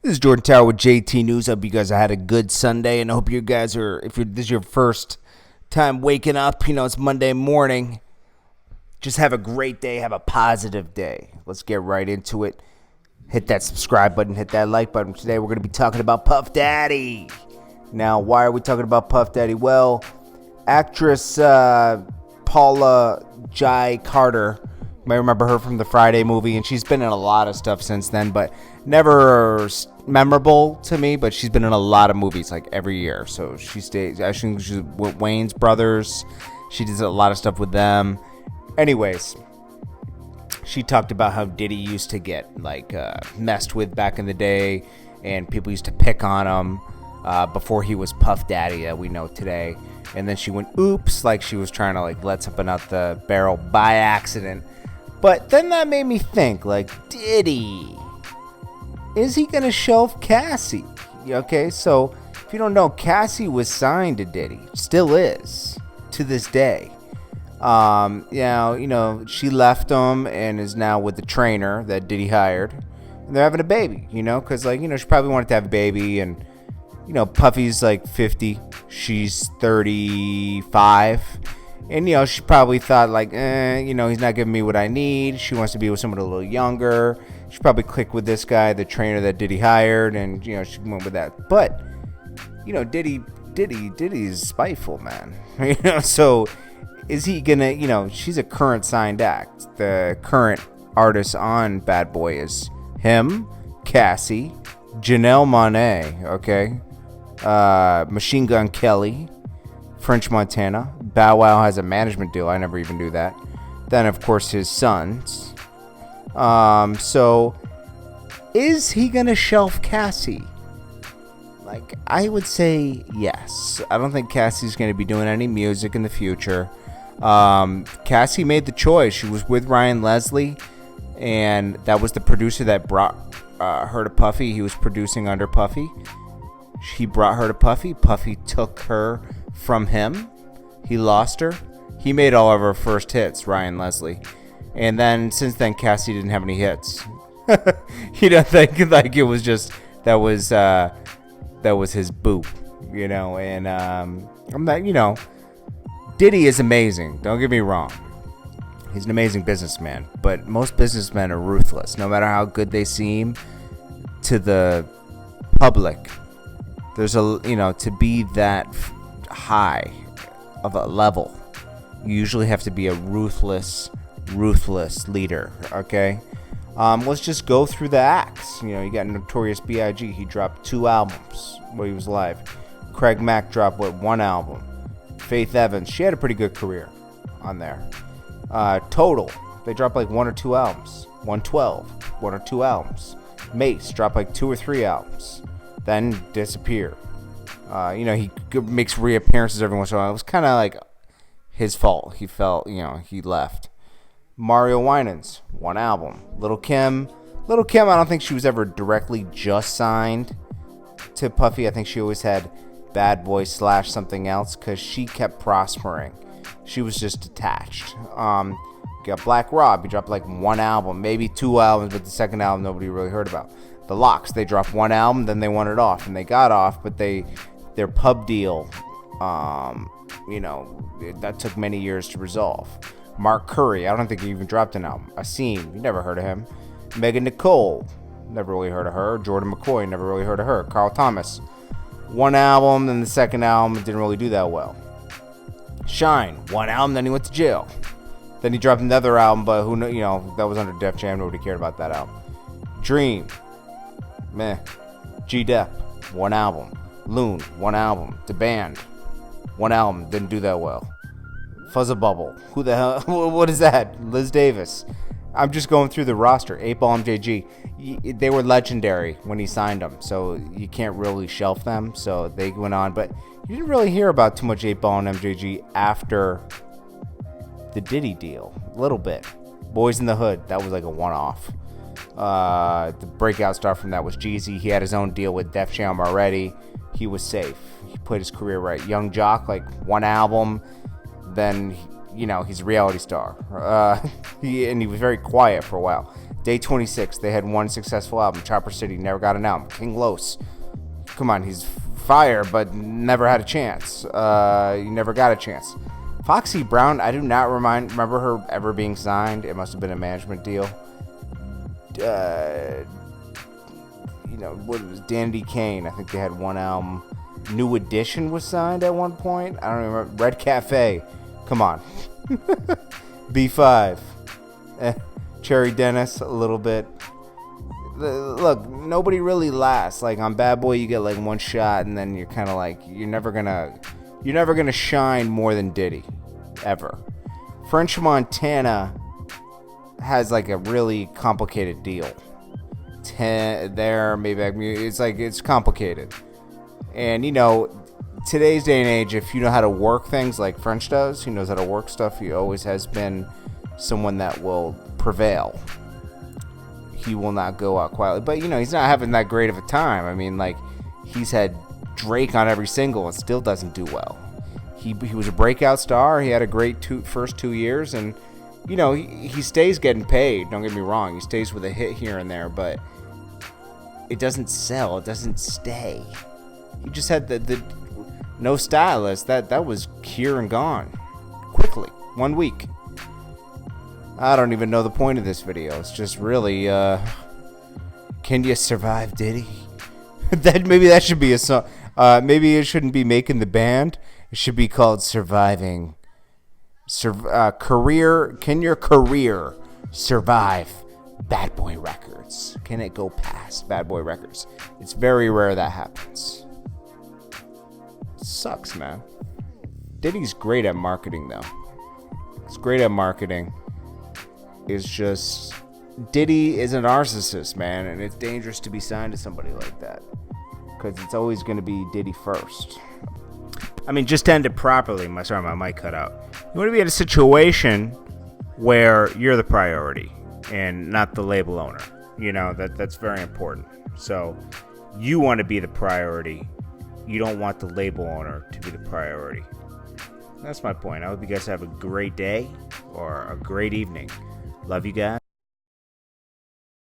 This is Jordan Tower with JT News. Hope you guys had a good Sunday, and I hope you guys are, if this is your first time waking up, it's Monday morning, just have a great day, have a positive day. Let's get right into it. Hit that subscribe button, hit that like button. Today we're going to be talking about Puff Daddy. Now, why are we talking about Puff Daddy? Well, actress Paula Jai Carter, you may remember her from the Friday movie, and she's been in a lot of stuff since then, but never memorable to me, but she's been in a lot of movies like every year. So she stays, I think she's with Wayne's brothers. She does a lot of stuff with them. Anyways, she talked about how Diddy used to get messed with back in the day, and people used to pick on him before he was Puff Daddy that we know today. And then she went oops, like she was trying to let something out the barrel by accident. But then that made me think, Diddy, is he going to shelf Cassie? Okay, so if you don't know, Cassie was signed to Diddy. Still is, to this day. She left him and is now with the trainer that Diddy hired. And they're having a baby, because, she probably wanted to have a baby. And, Puffy's 50. She's 35. And, she probably thought, he's not giving me what I need. She wants to be with someone a little younger. She probably clicked with this guy, the trainer that Diddy hired, and, she went with that. But, Diddy's spiteful, man. So is he gonna, she's a current signed act. The current artist on Bad Boy is him, Cassie, Janelle Monáe, okay? Machine Gun Kelly, French Montana. Bow Wow has a management deal. I never even knew that. Then, of course, his sons. So is he gonna shelf Cassie? I would say yes. I don't think Cassie's gonna be doing any music in the future. Cassie made the choice. She was with Ryan Leslie, and that was the producer that brought her to Puffy. He was producing under Puffy. He brought her to Puffy. Puffy took her from him. He lost her. He made all of her first hits, Ryan Leslie. And then, since then, Cassie didn't have any hits. You don't think it was just, that was his boo, and, I'm not, Diddy is amazing. Don't get me wrong. He's an amazing businessman, but most businessmen are ruthless. No matter how good they seem to the public, there's to be that high of a level, you usually have to be a ruthless leader, okay? Let's just go through the acts. You got Notorious B.I.G. He dropped 2 albums while he was alive. Craig Mack dropped, 1 album? Faith Evans, she had a pretty good career on there. Total, they dropped 1 or 2 albums. 112, 1 or 2 albums. Mace dropped 2 or 3 albums, then disappeared. He makes reappearances every once in a while. It was kind of his fault. He felt, he left. Mario Winans, 1 album. Little Kim, I don't think she was ever directly just signed to Puffy. I think she always had Bad Boy / something else, because she kept prospering. She was just attached. Got Black Rob. He dropped 1 album, maybe 2 albums, but the second album nobody really heard about. The Lox, they dropped 1 album, then they wanted off, and they got off, but their pub deal, that took many years to resolve. Mark Curry, I don't think he even dropped an album. Asim, you never heard of him. Megan Nicole, never really heard of her. Jordan McCoy, never really heard of her. Carl Thomas, 1 album, then the second album didn't really do that well. Shine, 1 album, then he went to jail. Then he dropped another album, but that was under Def Jam. Nobody cared about that album. Dream, meh. G-Dep, 1 album. Loon, 1 album. The Band, 1 album, didn't do that well. Fuzzabubble, who the hell, what is that? Liz Davis. I'm just going through the roster. 8-Ball MJG, they were legendary when he signed them, so you can't really shelf them, so they went on, but you didn't really hear about too much 8-Ball and MJG after the Diddy deal. A little bit. Boys in the Hood, that was a one-off. The breakout star from that was Jeezy. He had his own deal with Def Jam already. He was safe. He played his career right. Young Jock, 1 album, then he's a reality star. He was very quiet for a while. Day 26, they had one successful album. Chopper City never got an album. King Los, come on, he's fire, but never had a chance. He never got a chance. Foxy Brown, I do not remember her ever being signed. It must have been a management deal. What was Dandy Kane? I think they had one album. New Edition was signed at one point. I don't remember. Red Cafe, come on. B5, Cherry Dennis, a little bit. Look, nobody really lasts. Like on Bad Boy, you get like one shot, and then you're kind of like you're never gonna shine more than Diddy, ever. French Montana has like a really complicated deal. It's complicated, and today's day and age, if you know how to work things like French does, he knows how to work stuff. He always has been someone that will prevail. He will not go out quietly, but he's not having that great of a time. I mean, like, he's had Drake on every single and still doesn't do well. He was a breakout star. He had a great first 2 years, and he stays getting paid. Don't get me wrong, he stays with a hit here and there, but it doesn't sell. It doesn't stay. He just had the no stylist. That was here and gone quickly. 1 week. I don't even know the point of this video. It's just really, can you survive, Diddy? Maybe that should be a song. Maybe it shouldn't be Making the Band. It should be called Surviving. Career. Can your career survive Bad Boy Records? Can it go past Bad Boy Records? It's very rare that happens. It sucks, man. Diddy's great at marketing, though. He's great at marketing. It's just Diddy is a narcissist, man, and it's dangerous to be signed to somebody like that because it's always going to be Diddy first. I mean, just to end it properly. My mic cut out. You want to be in a situation where you're the priority and not the label owner. That's very important. So you want to be the priority. You don't want the label owner to be the priority. That's my point. I hope you guys have a great day or a great evening. Love you guys.